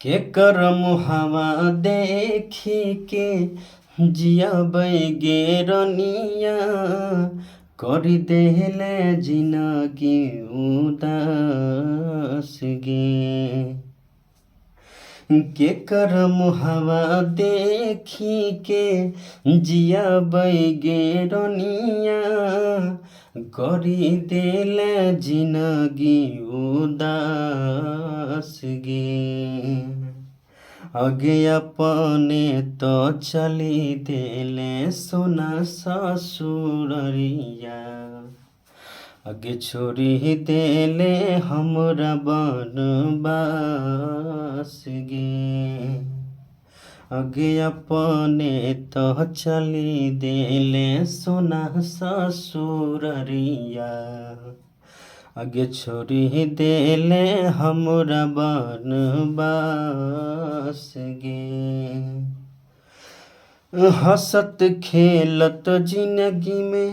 के करम हवा देखी के जियाबै गे रनिया करि देले जिनगी उदास गे। के करम हवा देखी के जियाबै गे रनिया करि देले जिनगी उदास गे। आगे अपने तो चली देले सोना ससुररिया आगे छोड़ी देले हमरा बनवास गे। आगे अपने तो चली देले सोना ससुररिया आगे छोड़ी देले हमरा बनवास गे। हंसत खेलत जिंदगी में